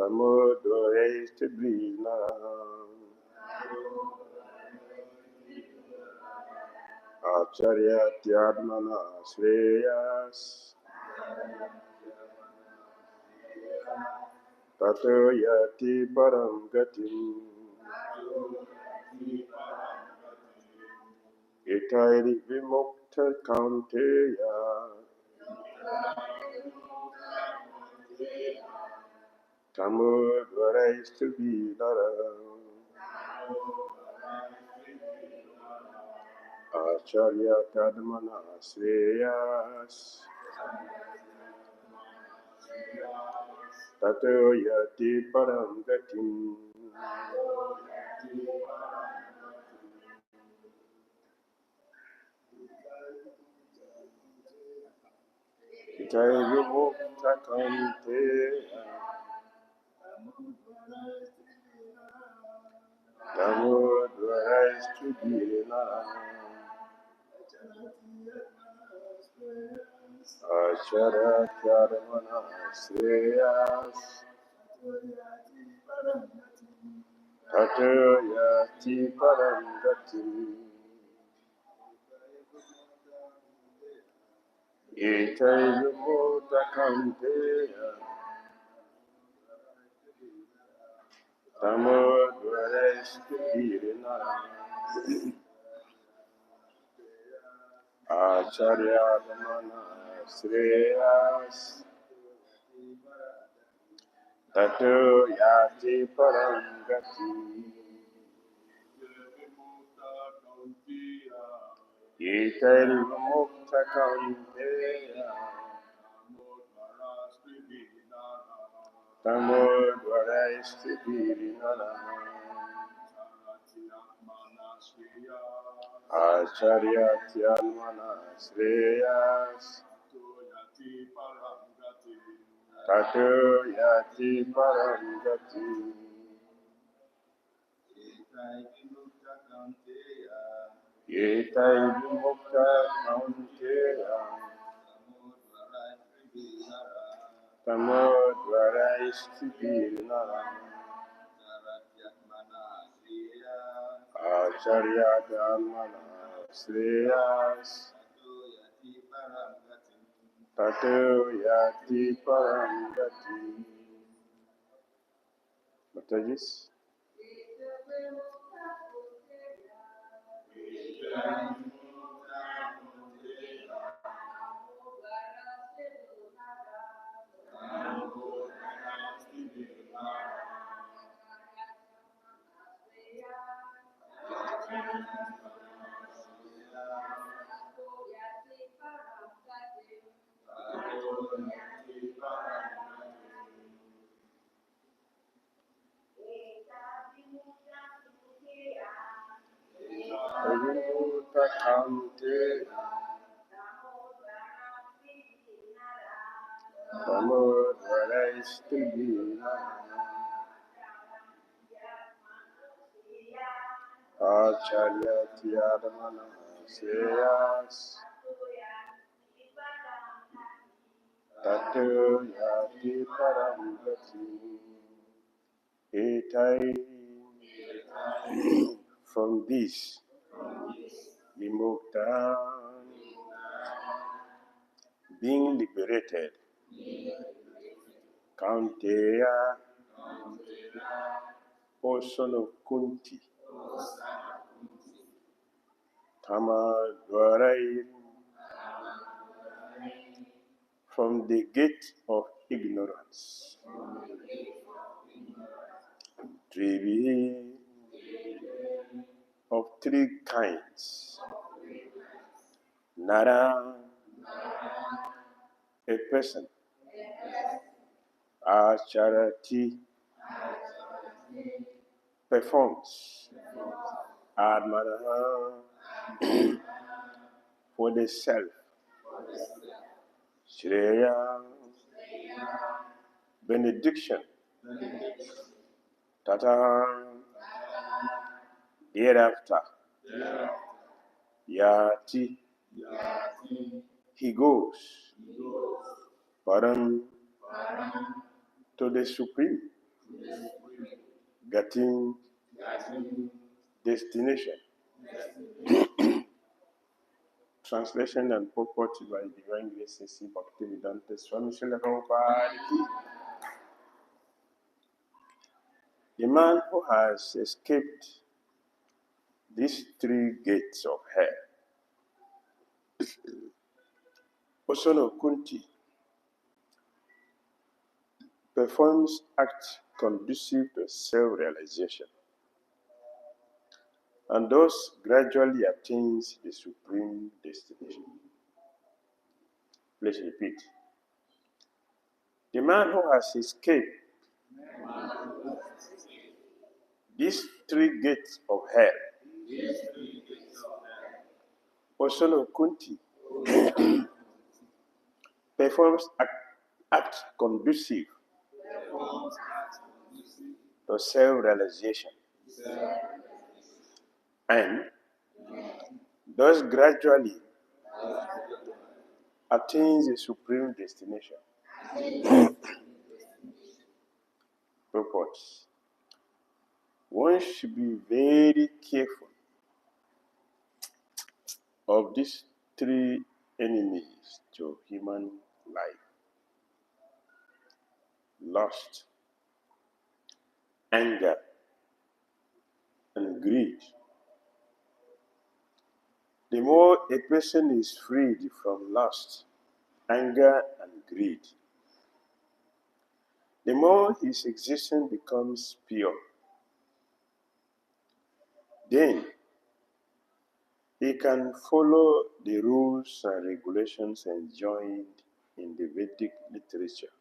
tamo-dvārais tribhir naraḥ ācaraty ātmanaḥ śreyas tato yāti parāṁ gatim etair vimuktaḥ kaunteya tamo-dvārais tribhir naraḥ ācaraty ātmanaḥ śreyas tato yāti parāṁ gatim etair vimuktaḥ kaunteya tamo-dvārais tribhir naraḥ ācaraty ātmanaḥ śreyas tato yāti parāṁ gatim etair vimuktaḥ kaunteya tamo-dvārais tribhir naraḥ ācaraty ātmanaḥ śreyas tato yāti parāṁ gatim etair vimuktaḥ kaunteya tamo-dvārais tribhir naraḥ ācaraty ātmanaḥ śreyas tato yāti parāṁ gatim etair vimuktaḥ kaunteya tamo-dvārais tribhir naraḥ ācaraty ātmanaḥ śreyas tato yāti parāṁ gatim. Matajis. Vimuktaḥ kaunteya tamo-dvārais tribhir naraḥ ācaraty ātmanaḥ śreyas tato yāti parāṁ gatim etair. From this vimuktaḥ, being liberated, kaunteya, O son of Kuntī, tamo-dvārais, from the gate of ignorance, tribhir, of three kinds, naraḥ, a person, ācaraty, performs, ātmanaḥ, for the self, śreyas, benediction, tata, hereafter, yāti, he goes, parāṁ, to the supreme, gatim, destination. Translation and purport by Divine Grace C. Bhaktivedanta Swami śreyas. The man who has escaped these three gates of hell, O son of Kuntī, performs acts conducive to self-realization, and thus gradually attains the supreme destination. Let's repeat. The man who has escaped these three gates of hell, O son of Kuntī, performs acts conducive to self-realization, and thus gradually attains the supreme destination. Purport. One should be very careful of these three enemies to human life: lust, anger, and greed. The more a person is freed from lust, anger, and greed, the more his existence becomes pure. Then he can follow the rules and regulations enjoined in the Vedic literature.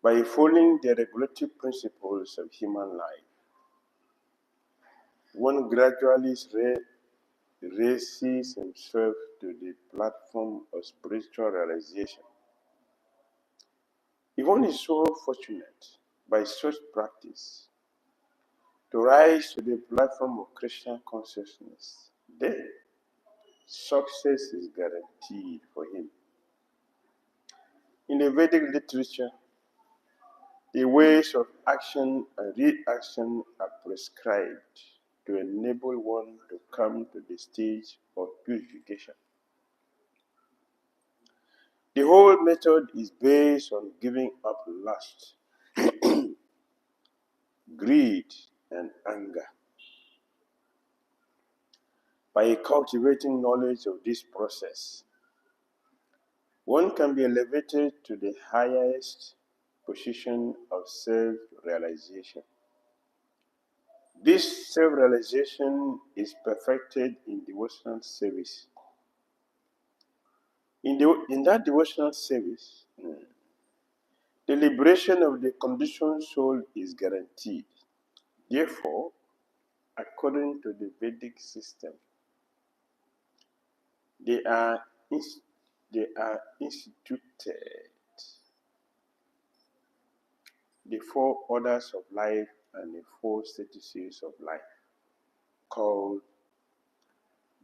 By following the regulative principles of human life, one gradually raises himself to the platform of spiritual realization. If one is so fortunate by such practice to rise to the platform of Kṛṣṇa consciousness, then success is guaranteed for him. In the Vedic literature, the ways of action and reaction are prescribed to enable one to come to the stage of purification. The whole method is based on giving up lust, greed, and anger. By cultivating knowledge of this process, one can be elevated to the highest position of self-realization. This self-realization is perfected in devotional service. In that devotional service, the liberation of the conditioned soul is guaranteed. Therefore, according to the Vedic system, they are instituted the four orders of life and the four statuses of life, called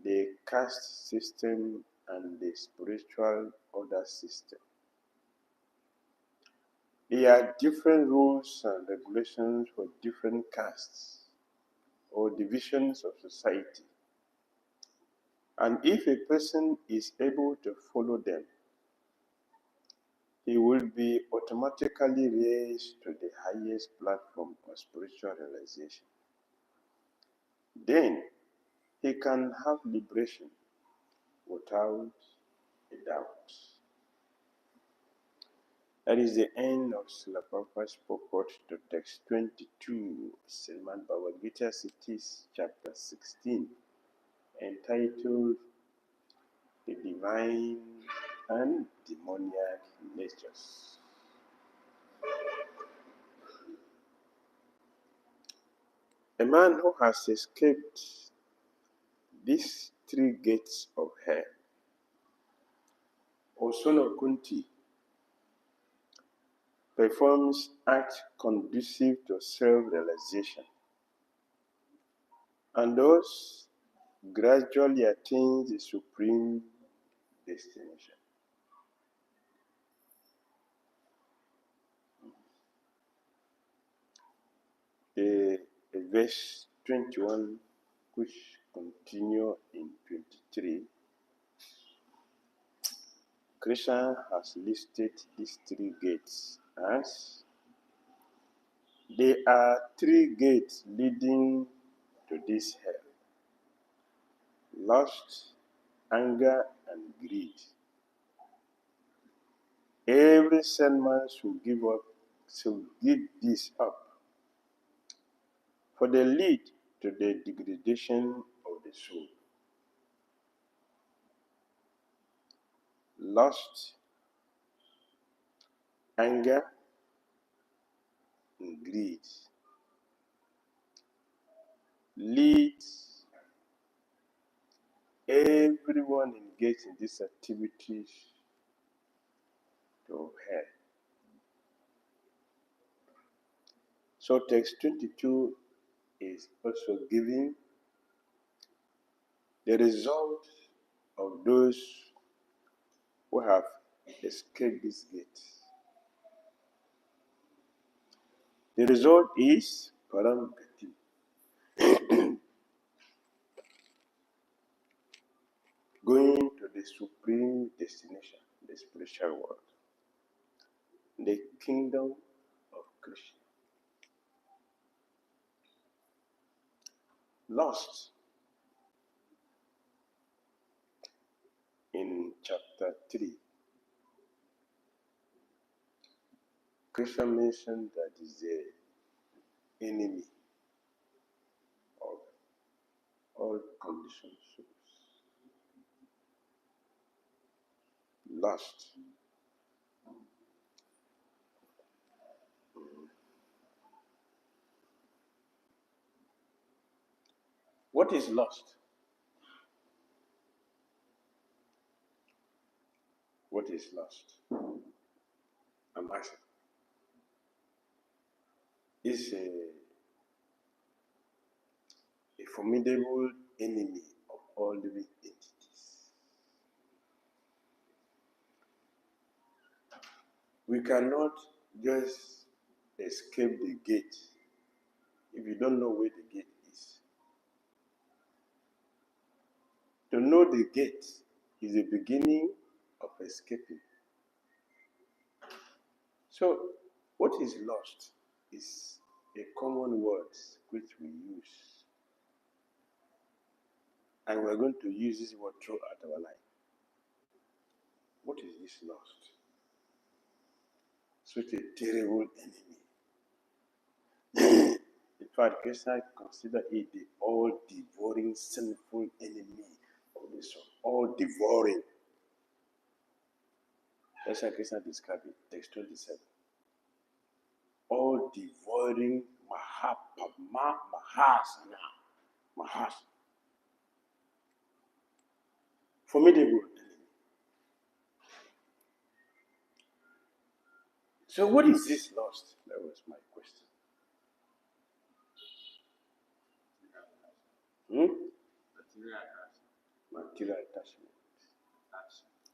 the caste system and the spiritual order system. There are different rules and regulations for different castes or divisions of society. And if a person is able to follow them, he will be automatically raised to the highest platform of spiritual realization. Then he can have liberation without a doubt. That is the end of Srila Prabhupada's purport to text 22, Srimad Bhagavad Gita Cities, chapter 16, entitled The Divine and Demoniac Natures. A man who has escaped these three gates of hell, O son of Kuntī, performs acts conducive to self-realization, and thus gradually attains the supreme destination. verse 21, which continue in 23, Kṛṣṇa has listed these three gates as there are three gates leading to this hell: lust, anger, and greed. Every sandman should give this up, for they lead to the degradation of the soul. Lust, anger, and greed leads everyone engaged in these activities to hell. So text 22 is also giving the result of those who have escaped this gate. The result is parāṁ gatim, going to the supreme destination, the spiritual world, the kingdom of Kṛṣṇa. Lost in chapter 3, Kṛṣṇa mentioned that is the enemy of all conditioned souls. Lust. What is lust? What is lust? I'm asking. It's a formidable enemy of all living entities. We cannot just escape the gate if you don't know where the gate is. To know the gate is the beginning of escaping. So, what is lost is a common word which we use. And we're going to use this word throughout our life. What is this lost? Such a terrible enemy. In fact, Kṛṣṇa considers it the all-devouring, sinful enemy of the soul. All-devouring. That's how Kṛṣṇa describes it, text 27. All-devouring mahas. Formidable enemy. So what is this lost? That was my question. Material attachment.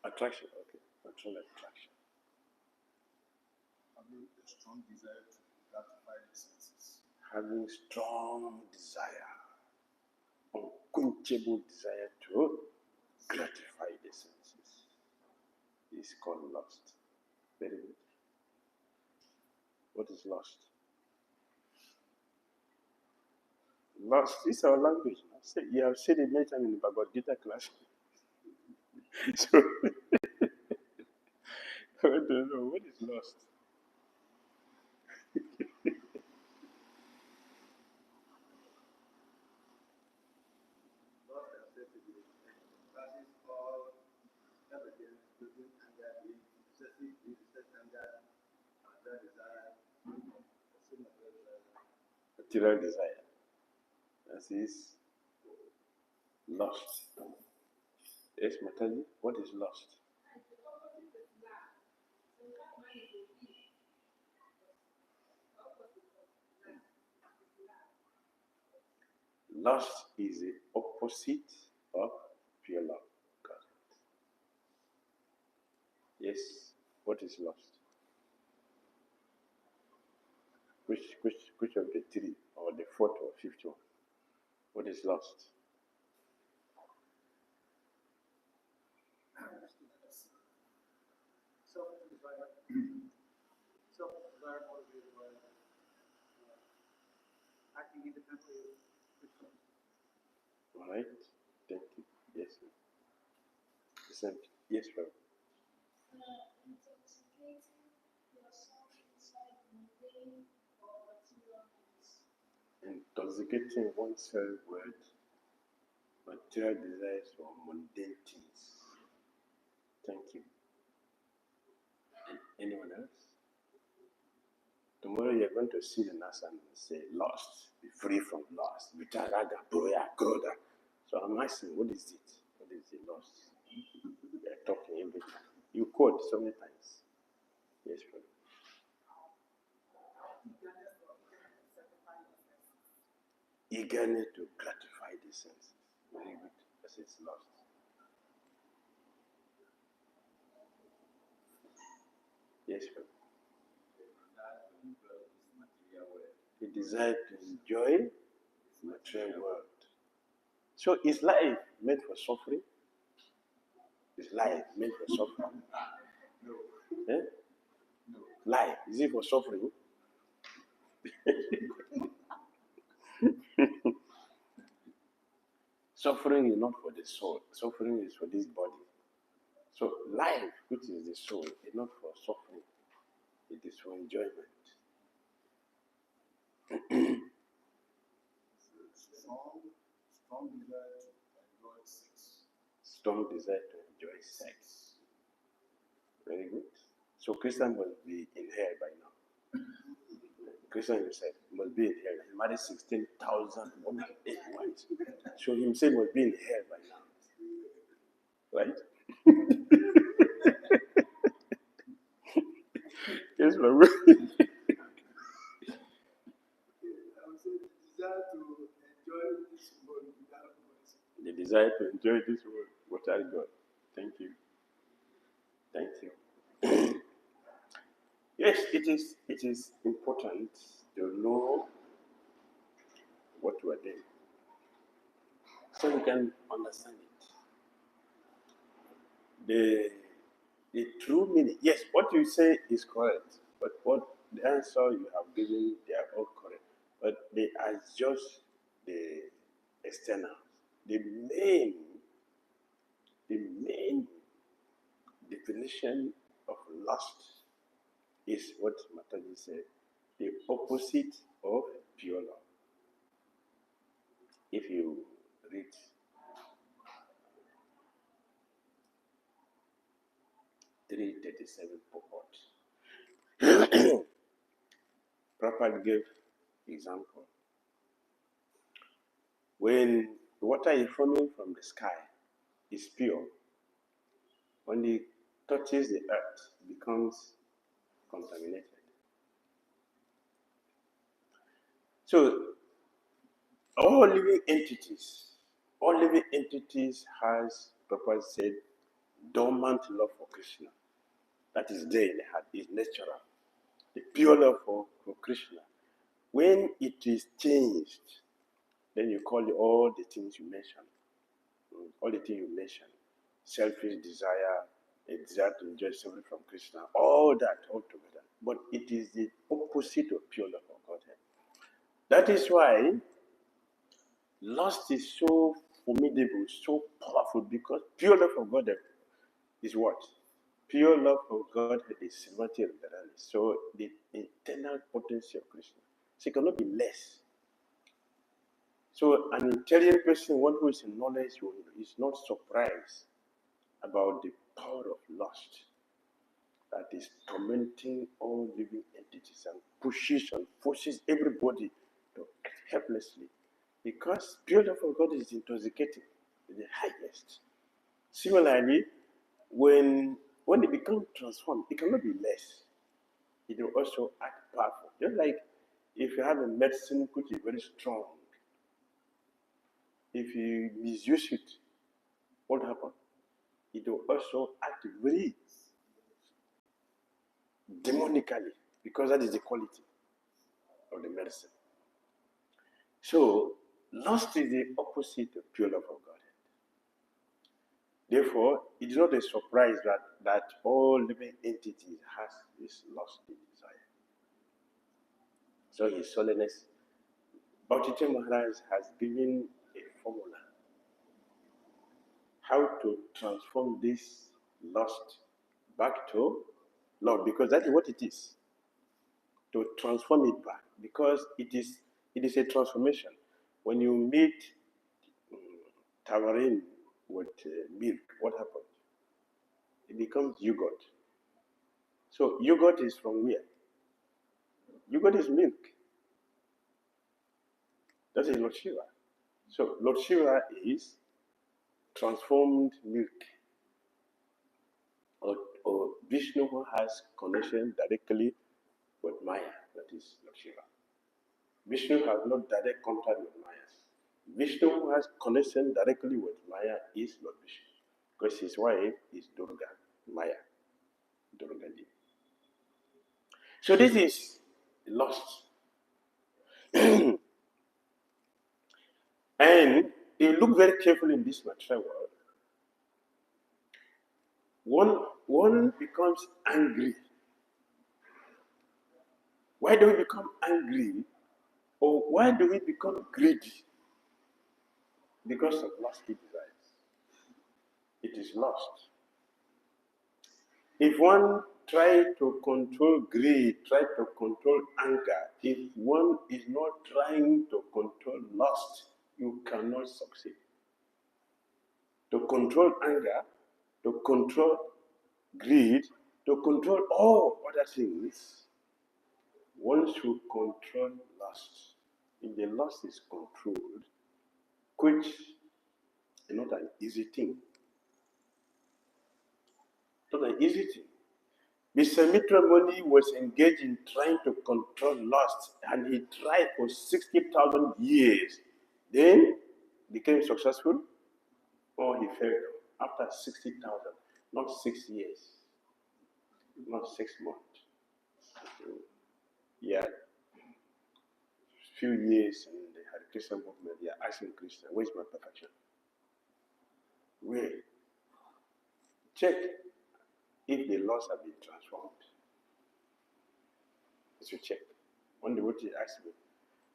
Attraction, okay. Material attraction. Having a strong desire to gratify the senses. Having strong desire, unquenchable desire to gratify the senses is called lust. Very good. What is lust? Lust is our language. You have said it many times in the Bhagavad Gita class. So, I want to know, what is lust? Material desire. That is lust. Yes, Mataji, what is lust? Lust is the opposite of pure love. Yes, what is lust? Kṛṣṇa Which of the three, or the fourth or fifth one? What is lost? Self-desire motivated by acting independently of Kṛṣṇa. All right. Thank you. Yes, sir. Yes, sir. Intoxicating oneself with material desires or mundane things. Thank you. And anyone else? Tomorrow you're going to see the nurse and say, lost, be free from lost. So I'm asking, what is it? What is the lost? You're talking every time. You quote so many times. Yes, brother. Eagerness to gratify the senses. Very good. Because it's lost. Yes, brother. The desire to enjoy the material world. So is life meant for suffering? Is life meant for suffering? No. Eh? No. Life, is it for suffering? Suffering is not for the soul. Suffering is for this body. So life, which is the soul, is not for suffering. It is for enjoyment. Strong desire to enjoy sex. Strong desire to enjoy sex. Very good. So Kṛṣṇa must be in hell by now. Kṛṣṇa himself must be in hell. He married 16,000 women, 8 wives. So himself must be in hell by now. Right? Yes, Lord. The desire to enjoy this world without God. Thank you. Thank you. Yes, it is important to know what you are doing, so you can understand it. The true meaning. Yes, what you say is correct, but what the answer you have given, they are all correct, but they are just the external. The main definition of lust is what Mataji said, the opposite of pure love. If you read 337 purport, Prabhupada gave example. When water is falling from the sky, is pure. When it touches the earth, it becomes contaminated. So all living entities has, Prabhupada said, dormant love for Kṛṣṇa. That is there in the heart, is natural. The pure love for Kṛṣṇa. When it is changed, then you call it all the things you mentioned. All the things you mentioned. Selfish desire, a desire to enjoy something from Kṛṣṇa, all that all together. But it is the opposite of pure love of Godhead. That is why lust is so formidable, so powerful, because pure love of Godhead is what? Pure love of Godhead is material. So the internal potency of Kṛṣṇa. So it cannot be less. So an intelligent person, one who is in knowledge, is not surprised about the power of lust that is tormenting all living entities and pushes and forces everybody to act helplessly. Because pure love of God is intoxicating, the highest. Similarly, when it becomes transformed, it cannot be less. It will also act powerful. Just like if you have a medicine which is very strong, if you misuse it, what happens? It will also act very demonically, because that is the quality of the medicine. So, lust is the opposite of pure love of Godhead. Therefore, it is not a surprise that all living entities has this lusty desire. So His Holiness Bhakti Maharaj has given a formula how to transform this lust back to love, because that is what it is. To transform it back, because it is a transformation. When you meet tamarind with milk, what happens? It becomes yogurt. So yogurt is from where? Yogurt is milk. That is Lord Shiva. So Lord Shiva is transformed milk. Or Vishnu who has connection directly with Maya, that is Lord Shiva. Vishnu has no direct contact with Maya. Vishnu who has connection directly with Maya is Lord Vishnu, because his wife is Durga, Maya, Durga Devi. So this is lost. And if you look very carefully in this material world, one becomes angry. Why do we become angry? Or why do we become greedy? Because of lusty desires. It is lost. If one tries to control greed, try to control anger, if one is not trying to control lust, you cannot succeed. To control anger, to control greed, to control all other things, one should control lust. If the lust is controlled, which is not an easy thing. Not an easy thing. Mr. Mitra Muni was engaged in trying to control lust, and he tried for 60,000 years. Then became successful, or he failed after 60,000, not 6 years, not 6 months. Yeah, few years in the Hare Krishna movement, they are asking Krishna, where's my perfection? Where? Check if the laws have been transformed. Let's check. One devotee asked me,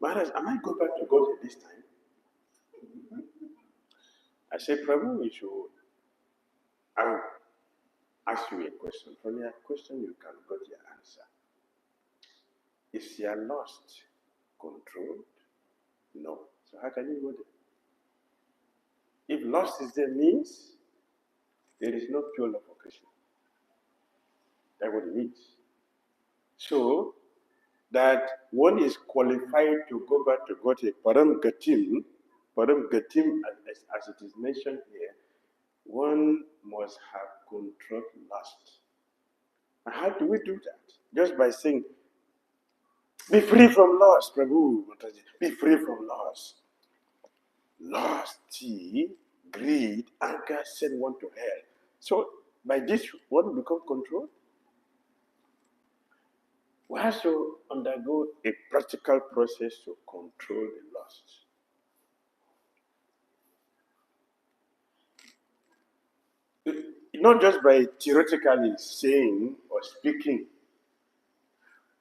Maharaj, am I going back to God at this time? I said, Prabhu, we should ask you a question. From your question, you can get your answer. Is your lust controlled? No. So how can you go there? If lust is there, means there is no pure love for Krishna. That's what it means. So that one is qualified to go back to God, a parāṁ gatim, as it is mentioned here, one must have controlled lust. And how do we do that? Just by saying, be free from lust, Prabhu. Be free from lust. Lust, greed, anger send one to hell. So by this, one becomes controlled. We have to undergo a practical process to control the lust. Not just by theoretically saying or speaking,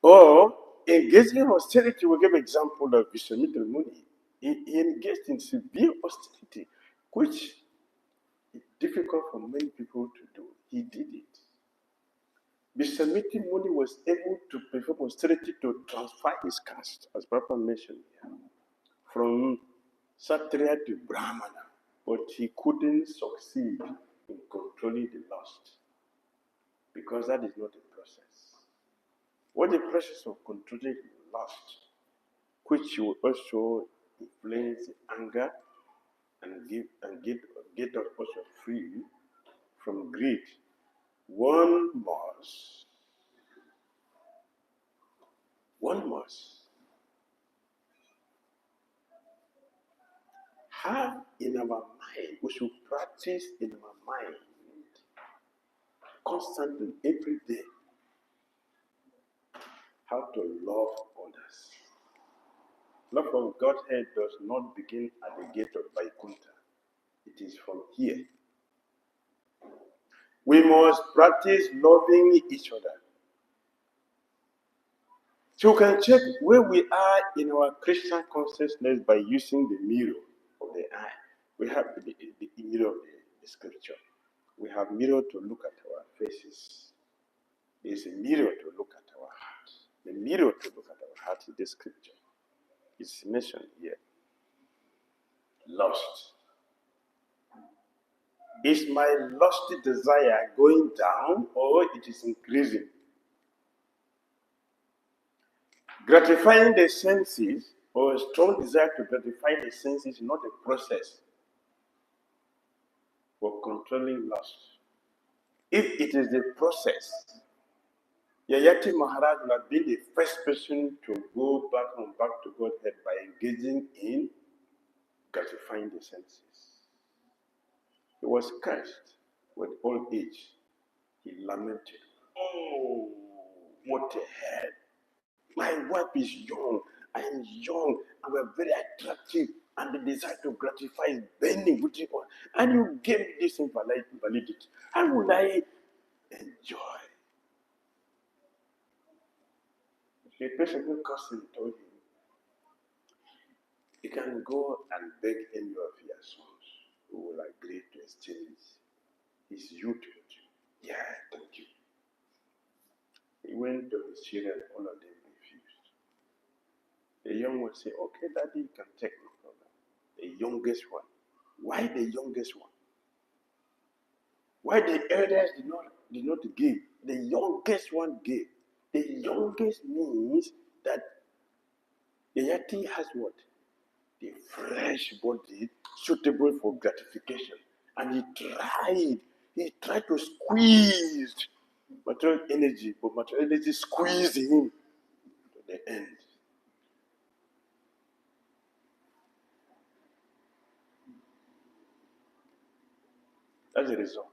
or engaging in austerity. We give example of Vishwamitra Muni. He engaged in severe austerity, which is difficult for many people to do. He did it. Vishwamitra Muni was able to perform austerity to transfer his caste, as Prabhupada mentioned here, from Kshatriya to Brahmana, but he couldn't succeed in controlling the lust, because that is not the process. What the process of controlling the lust, which will also influence anger and get us also free from greed, one must have in our mind, we should practice in our mind constantly, every day, how to love others. Love of Godhead does not begin at the gate of Vaikuntha. It is from here. We must practice loving each other. So we can check where we are in our Christian consciousness by using the mirror of the eye. We have the mirror of the scripture. We have mirror to look at our faces. There is a mirror to look at our heart. The mirror to look at our heart is the scripture. It's mentioned here. Lust. Is my lusty desire going down or it is increasing? Gratifying the senses or a strong desire to gratify the senses is not a process for controlling lust. If it is the process, Yāti Maharaj would have been the first person to go back to Godhead by engaging in gratifying the senses. He was cursed with old age. He lamented, "Oh, what a head! My wife is young. I am young. And we're very attractive. And the desire to gratify is burning within us. And you gave me this invalidity. How would I enjoy?" The person who cursed him told him, "You can go and beg any of your sons who will agree to exchange his youth with you." "Yeah, thank you." He went to his children, all of them refused. The young one said, "Okay, Daddy, you can take, no problem." The youngest one. Why the youngest one? Why the elders did not give? The youngest one gave. The youngest means that the yati has what? The fresh body suitable for gratification. And he tried to squeeze material energy, but material energy squeezed him to the end. That's the result.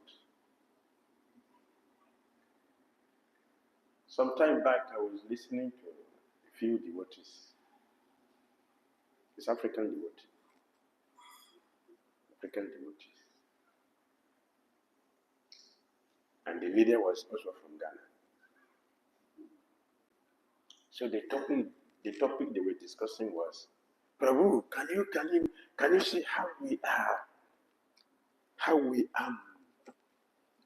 Some time back, I was listening to a few devotees. It's African devotees. And the leader was also from Ghana. So the topic they were discussing was, "Prabhu, can you see how we are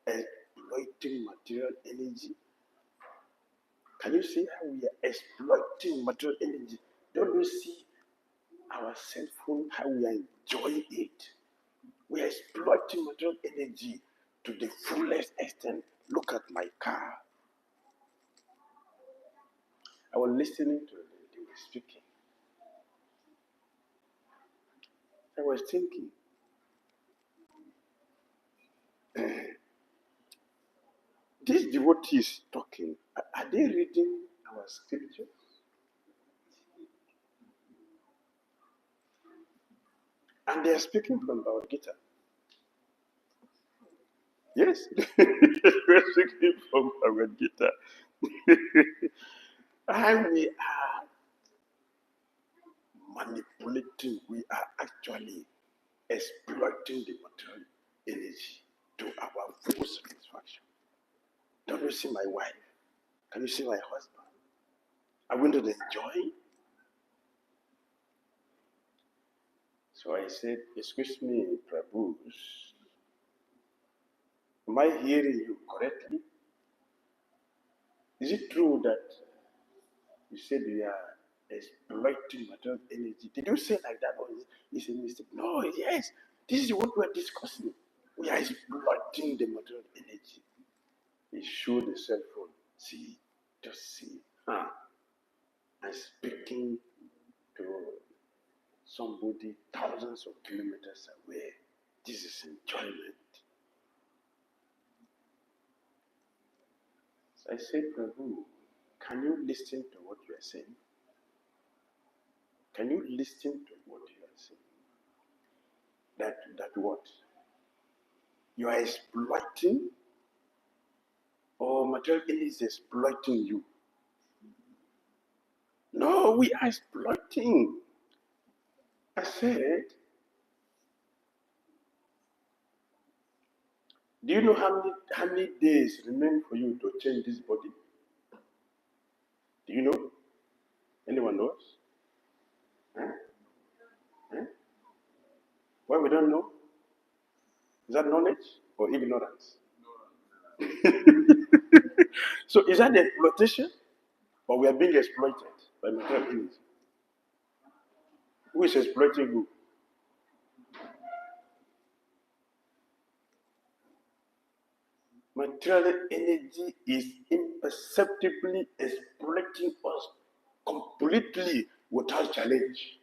exploiting material energy? Can you see how we are exploiting material energy? Don't you see our cell phone, how we are enjoying it? We are exploiting material energy to the fullest extent. Look at my car." I was listening to them, they were speaking. I was thinking, these devotees talking, are they reading our scriptures? And they are speaking from our Gita. Yes, they are speaking from our Gita. And we are manipulating, we are actually exploiting the material energy to our full satisfaction. Don't you see my wife? Can you see my husband? Are we not enjoying? So I said, "Excuse me, Prabhu, am I hearing you correctly? Is it true that you said we are exploiting material energy? Did you say like that or is it a mistake?" "No, yes. This is what we are discussing. We are exploiting the material energy." He showed the cell phone. See, just see. I'm speaking to somebody thousands of kilometers away. This is enjoyment. So I said, "Prabhu, can you listen to what you are saying? Can you listen to what you are saying? That what? You are exploiting, or material is exploiting you?" "No, we are exploiting. I said, do you know how many days remain for you to change this body? Do you know? Anyone knows? Huh? Huh? Why we don't know? Is that knowledge or ignorance? So is that exploitation? Or we are being exploited by material energy? Who is exploiting who? Material energy is imperceptibly exploiting us completely without challenge.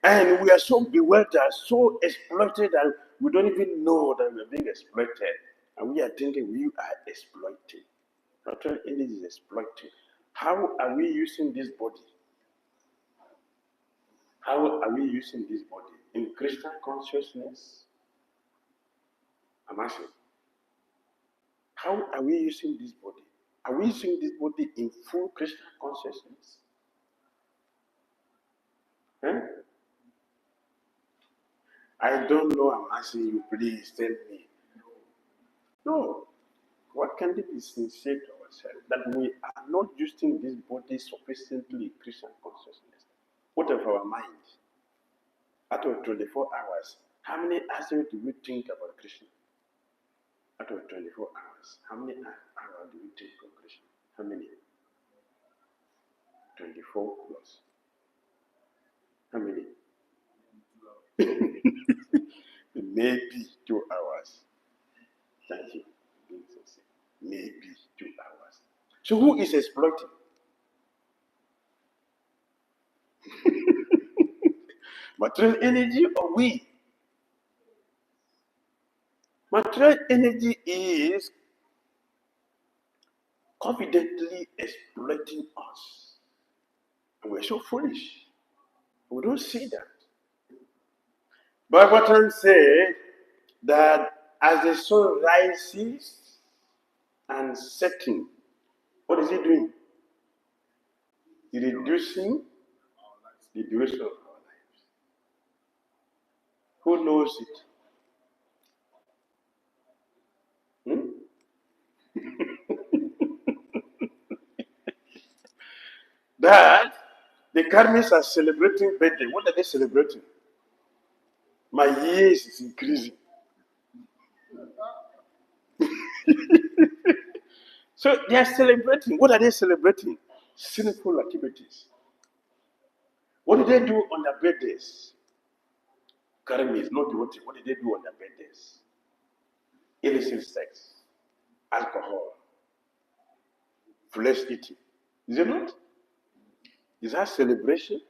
And we are so bewildered, so exploited, and we don't even know that we're being exploited. And we are thinking we are exploiting. Natural energy is exploiting. How are we using this body? How are we using this body? In Kṛṣṇa consciousness? I'm asking. How are we using this body? Are we using this body in full Kṛṣṇa consciousness? Huh? I don't know, I'm asking you, please tell me. No. What can we be sincere to ourselves? That we are not using this body sufficiently in Kṛṣṇa consciousness. What of our mind? Out of 24 hours, how many hours do we think about Kṛṣṇa? Out of 24 hours, how many hours do we think of Kṛṣṇa? How many? 24 plus. How many? Maybe 2 hours. Thank you. Maybe 2 hours. So who is exploiting? Material energy or we? Material energy is confidently exploiting us. And we're so foolish. We don't see that. Bhagavatam said that as the sun rises and setting, what is it doing? Reducing the duration of our lives. Who knows it? That the karmis are celebrating birthday. What are they celebrating? My years is increasing. So they are celebrating. What are they celebrating? Sinful activities. What do they do on their birthdays? Karmis, not devotee. What do they do on their birthdays? Illicit sex, alcohol, flesh eating. Is it not? Is that celebration?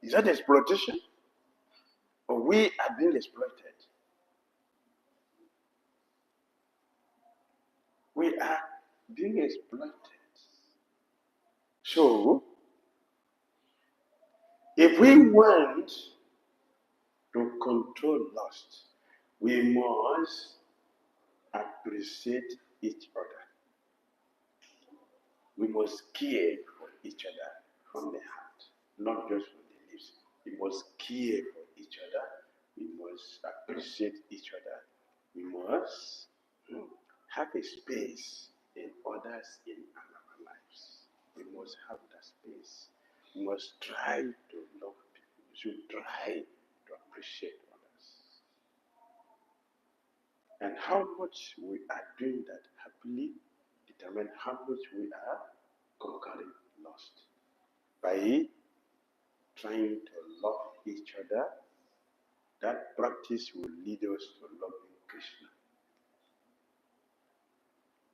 Is that exploitation? Or we are being exploited? We are being exploited. So, if we want to control lust, we must appreciate each other. We must care for each other from the heart, not just from the lips. We must care for each other. We must appreciate each other. We must have a space in others in our lives. We must have that space. We must try to love people. We should try to appreciate others. And how much we are doing that happily determine how much we are conquering lust. By trying to love each other, that practice will lead us to loving Kṛṣṇa,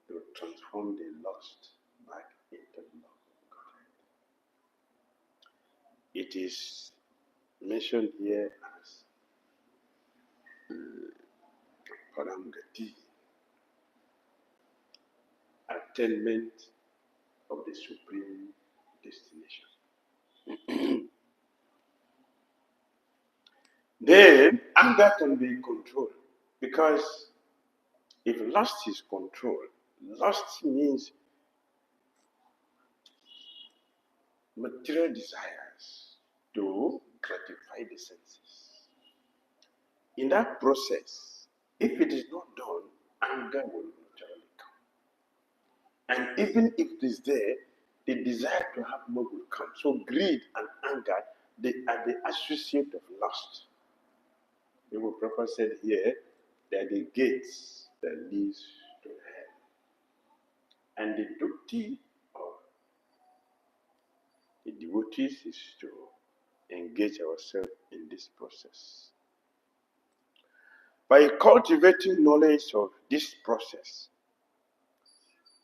to transform the lust back into love of God. It is mentioned here as parāṁ gatim, attainment of the supreme destination. Then anger can be controlled, because if lust is controlled, lust means material desires to gratify the senses. In that process, if it is not done, anger will naturally come. And even if it is there, the desire to have more will come. So greed and anger, they are the associate of lust. The Prabhupada said here, they are the gates that leads to hell. And the duty of the devotees is to engage ourselves in this process. By cultivating knowledge of this process,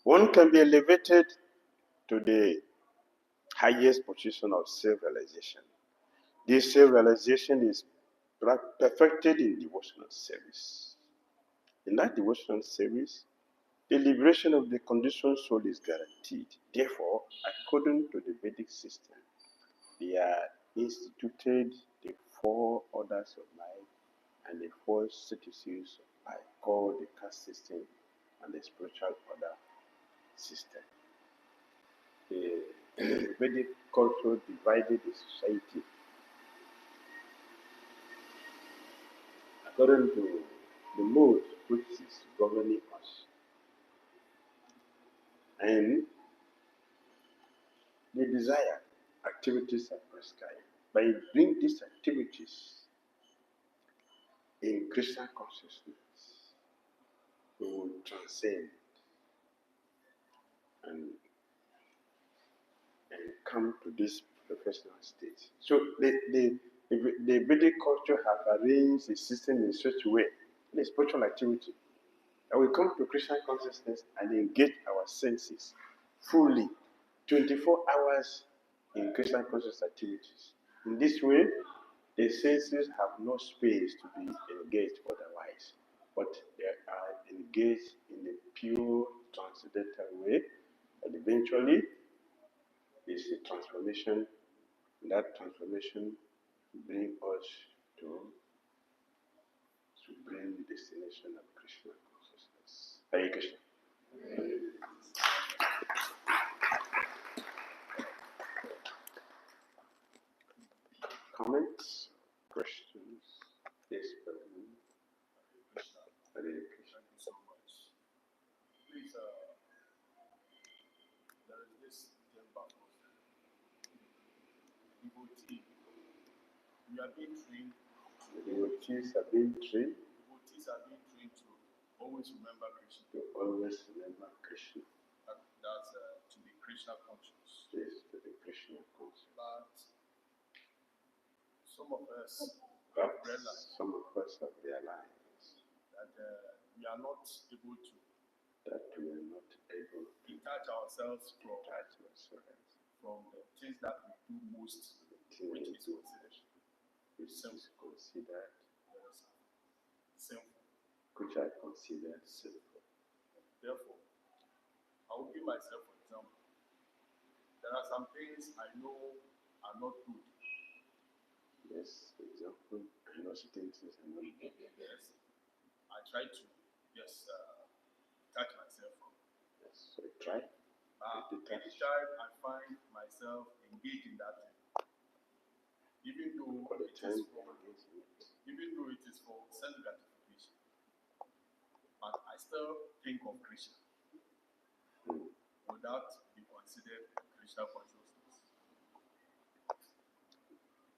one can be elevated to the highest position of self-realization. This self-realization is perfected in devotional service. In that devotional service, the liberation of the conditioned soul is guaranteed. Therefore, according to the Vedic system, they are instituted the 4 orders of life and the 4 statuses of life, called the caste system and the spiritual order system. The Vedic culture divided the society according to the mode which is governing us. And the desired activities are prescribed. By doing these activities in Kṛṣṇa consciousness, we will transcend and come to this professional state. So the Vedic culture have arranged the system in such a way, in a spiritual activity, that we come to Kṛṣṇa consciousness and engage our senses fully, 24 hours in Kṛṣṇa conscious activities. In this way, the senses have no space to be engaged otherwise, but they are engaged in a pure transcendental way, and eventually is a transformation. That transformation brings us to supreme destination of Kṛṣṇa consciousness. Hare Krishna. Comments? Questions? Yes, Prabhu. Hare Krishna. Thank you so much. Please, there is this thing about devotee. We are being trained. The devotees are being trained Devotees are being trained to always remember Krishna. to always remember Krishna. That's to be Krishna conscious. Yes, to be Krishna conscious. But some of us But realize some of us have realized that we are not able to that we are not able to detach ourselves detach ourselves from the things that we do most, which is considered considered sinful. which are considered sinful. Therefore, I will give myself an example. There are some things I know are not good. Yes, for example, I know certain things are not good. Yes, I try to detach myself from. Yes, so I try. Anytime I find myself engaged in that thing, even though For the it time is for self-gratification, but I still think of Krishna. Would that be considered Krishna consciousness?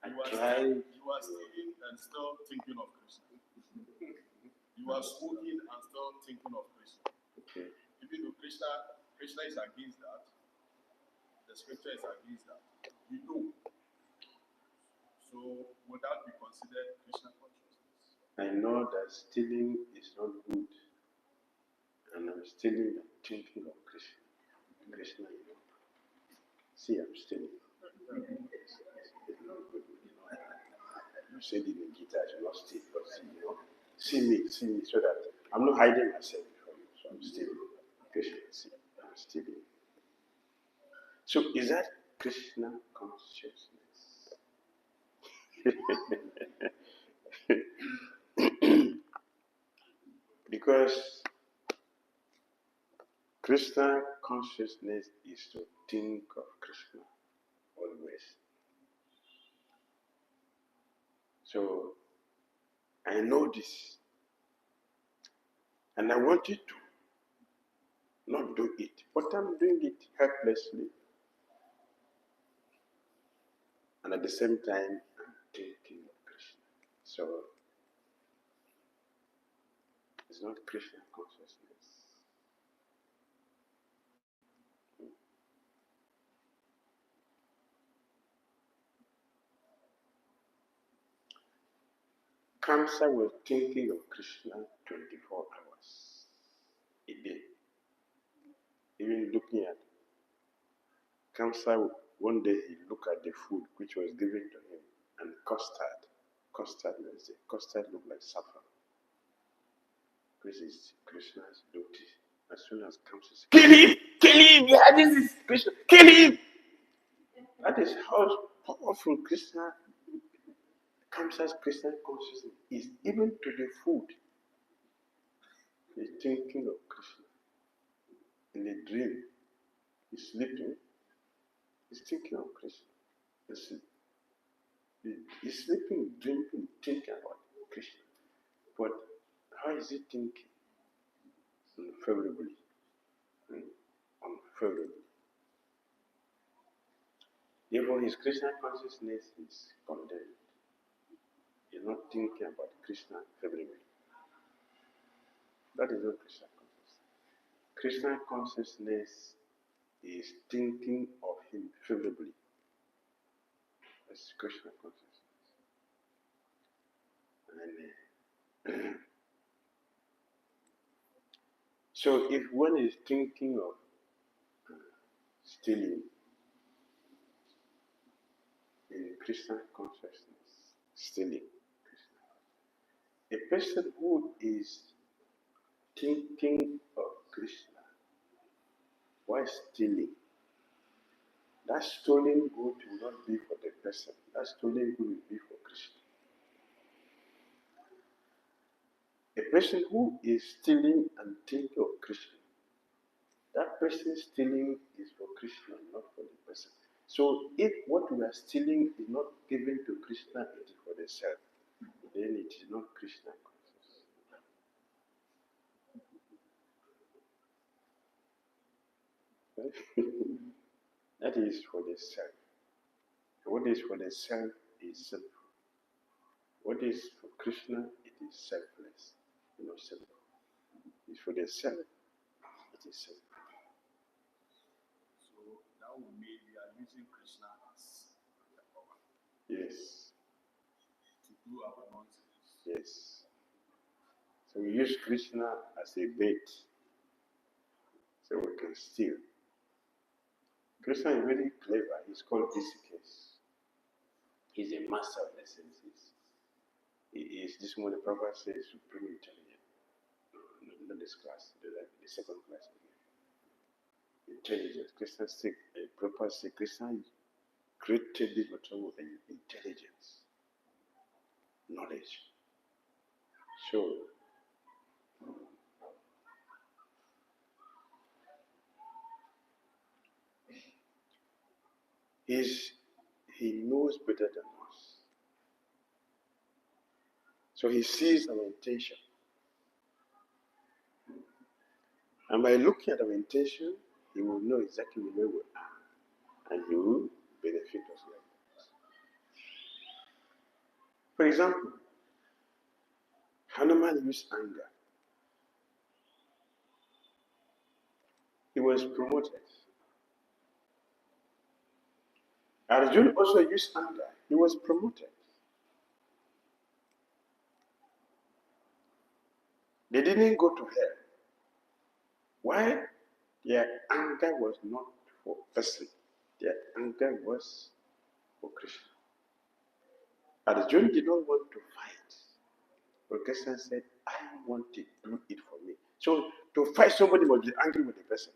You are stealing and still thinking of Krishna. You are smoking and still thinking of Krishna. Okay. Even though Krishna is against that, the scripture is against that. You know. So would that be considered Krishna consciousness? I know that stealing is not good, and I'm stealing and thinking of Krishna. Krishna, you know. See, I'm stealing. It's not good. You said in the Gita, I should not steal, but see me, so that I'm not hiding myself from you. So I'm stealing. Krishna, see, I'm stealing. So is that Krishna consciousness? Because Krishna consciousness is to think of Krishna always. So I know this, and I want you to not do it, but I'm doing it helplessly, and at the same time, I'm thinking of Krishna. So it's not Krishna consciousness. Kamsa was thinking of Krishna 24 hours a day. Even looking at Kamsa, one day he looked at the food which was given to him, and custard looked like saffron. This is Krishna's duty. As soon as Kamsa says, kill him, yeah, this is Krishna, kill him. That is how powerful Kamsa's Krishna consciousness is, even to the food. He's thinking of Krishna. In a dream, he's sleeping, he's thinking of Krishna. He's sleeping, drinking, thinking about Krishna. But how is he thinking? Unfavorably. Unfavorably. Therefore, his Krishna consciousness is condemned. He's not thinking about Krishna favorably. That is not Krishna consciousness. Krishna consciousness is thinking of him favorably. That's Krishna consciousness. And so if one is thinking of stealing in Krishna consciousness, stealing Krishna, a person who is thinking of Krishna while stealing, that stolen good will not be for the person. That stolen good will be for Krishna. A person who is stealing and thinking of Krishna, that person stealing is for Krishna, not for the person. So if what we are stealing is not given to Krishna, it is for the self, then it is not Krishna consciousness. That is for the self. What is for the self is self. What is for Krishna, it is selfless. Self. It's for the self, it is self. So that would mean we are using Krishna as the power. Yes. To do our nonsense. Yes. So we use Krishna as a bait, so we can steal. Krishna is very clever. He's called Vesikas. He's a master of the senses. He is, this one the Prabhupada says, supreme intelligent. Not this class, the second class again. Intelligence. Krishna said, Prabhupada said, Krishna created this material with intelligence, knowledge. So, he knows better than us. So he sees our intention. And by looking at our intention, he will know exactly where we are. And he will benefit us like that. For example, Hanuman used anger. He was promoted. Arjuna also used anger. He was promoted. They didn't go to hell. Why? Their anger was not for person. Their anger was for Krishna. Arjuna did not want to fight. But Krishna said, I want to do it for me. So to fight somebody must be angry with the person.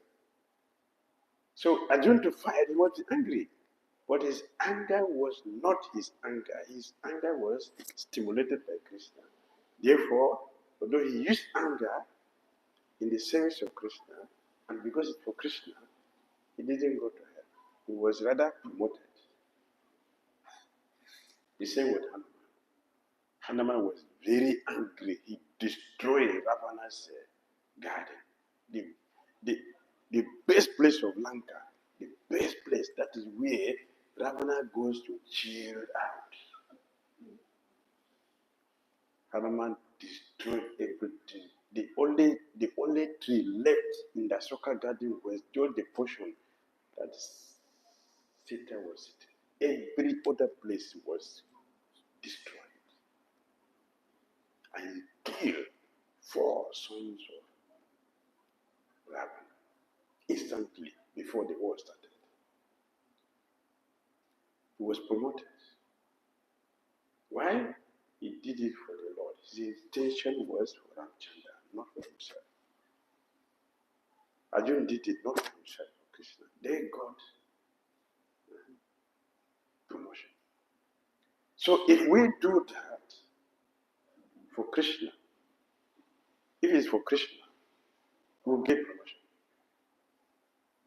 So Arjuna to fight, he was angry. But his anger was not his anger. His anger was stimulated by Krishna. Therefore, although he used anger in the service of Krishna, and because it's for Krishna, he didn't go to hell. He was rather promoted. The same with Hanuman. Hanuman was very angry. He destroyed Ravana's garden. The best place of Lanka, the best place, that is where Ravana goes to chill out. Hanuman destroyed everything. The only tree left in the Ashoka garden was just the portion that Sita was sitting. Every other place was destroyed. And he killed 4 sons of Ravana instantly before the war started. He was promoted. Why? He did it for the Lord. His intention was for Ramchandra, not for himself. Arjuna did it not for himself, for Krishna. They got promotion. So if we do that for Krishna, if it's for Krishna, we'll get promotion.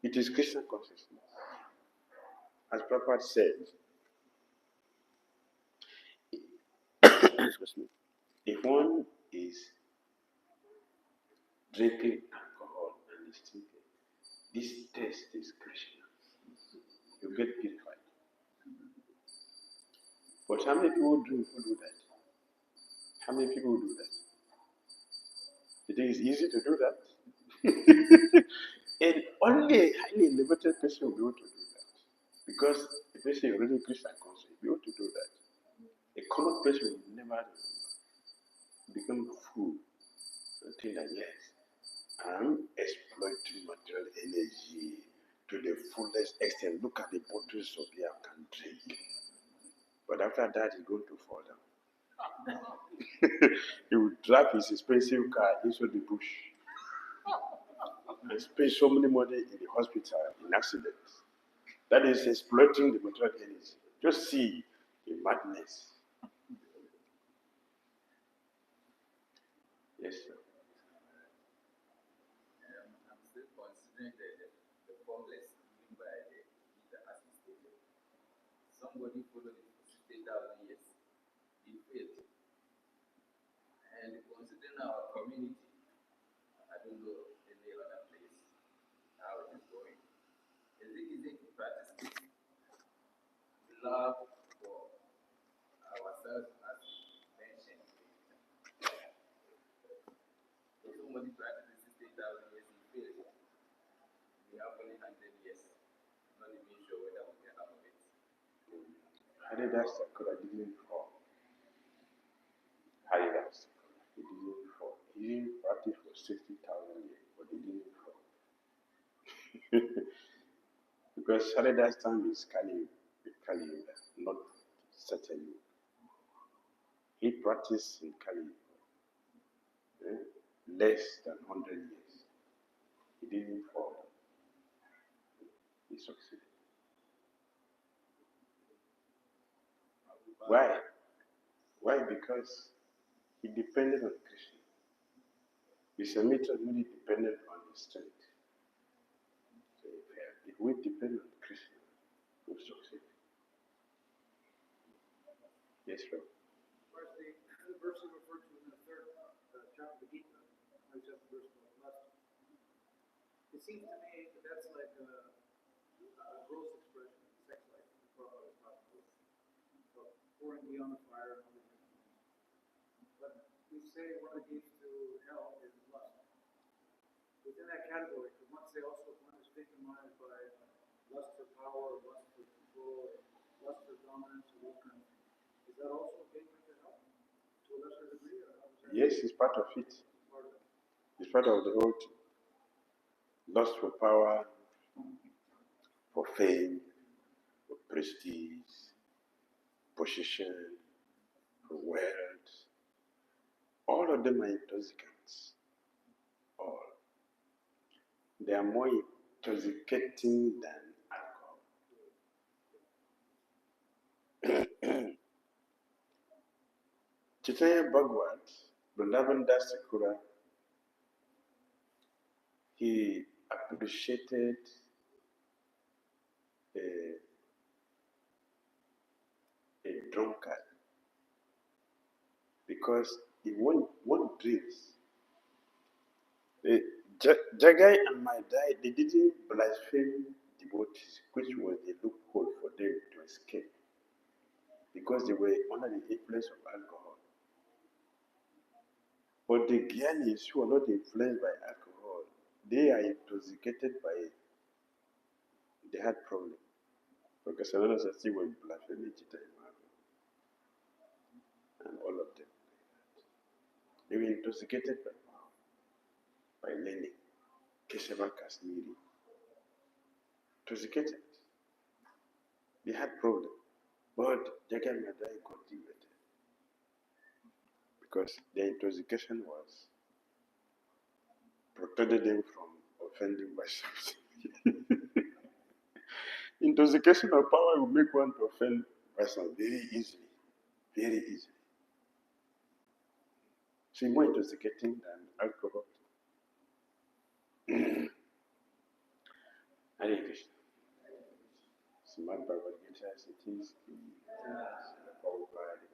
It is Krishna consciousness. As Prabhupada said, excuse me, if one is drinking alcohol and is thinking, this taste is Krishna, you get purified. But how many people do that? How many people do that? You think it's easy to do that? And only a highly limited person will be able to do that. Because the person is already Krishna conscious, will be able to do that. A common person will never become fool and think that, yes, I'm exploiting material energy to the fullest extent. Look at the bottles of beer I can drink. But after that, he's going to fall down. He will drive his expensive car into the bush and spend so many money in the hospital in accidents. That is exploiting the material energy. Just see the madness. Yes, sir. I'm still considering the complex given by the Dhira as he stated. Somebody followed it for 60,000 years. He failed. And considering our community, I don't know any other place how it is going. Is it easy to practice this love for ourselves as mentioned? So somebody practices 60,000 years, he failed. We have only 100 years. Not even sure whether we can have it. Haridas Sakura didn't fall. Haridas Sakura, he didn't fall. He didn't practice for 60,000 years, but he didn't fall. Because Haridas time is Kali Yuga, not Satya Yuga. He practiced in Kali Yuga, less than 100 years. He didn't fall. He succeeded. Why? Why? Because he depended on Krishna. His method really depended on his strength. So if we depend on Krishna, we'll succeed. Yes, sir. The verse you referred to in the third chapter of the Gita, except the verse last. It seems to me that that's like a gross expression of sex life. Prabhupada is talking about. So pouring beyond the fire and all these things. But we say one of the gates to hell is lust. Within that category, could one say also one is victimized by lust for power, lust for control, lust for dominance, or those kind of things? Is that also a gateway to hell? To a lesser degree? Or how is that? Yes, it's part of it. It's part of the whole thing. Lust for power, for fame, for prestige, position, for wealth. All of them are intoxicants. All. They are more intoxicating than alcohol. Chaitanya Bhagavad, Vrindavan Das Thakura, he appreciated a drunkard because if one drinks, Jagai and Madai, they didn't blaspheme devotees, which was the loophole for them to escape, because they were under the influence of alcohol. But the Gyanis who are not influenced by alcohol, they are intoxicated by it. They had problems. Because Kṛṣṇa Sati was blaspheming and all of them. They were intoxicated by learning. Keshava Kasmiri. Intoxicated. They had problems. But Jagai Madai cultivated. Because their intoxication was protected them from offending Vaishnavas. Intoxication of power will make one to offend Vaishnavas very easily. Very easily. So more intoxicating than alcohol. Hare Krishna. Srimad Bhagavad Gita as it is. Prabhupada.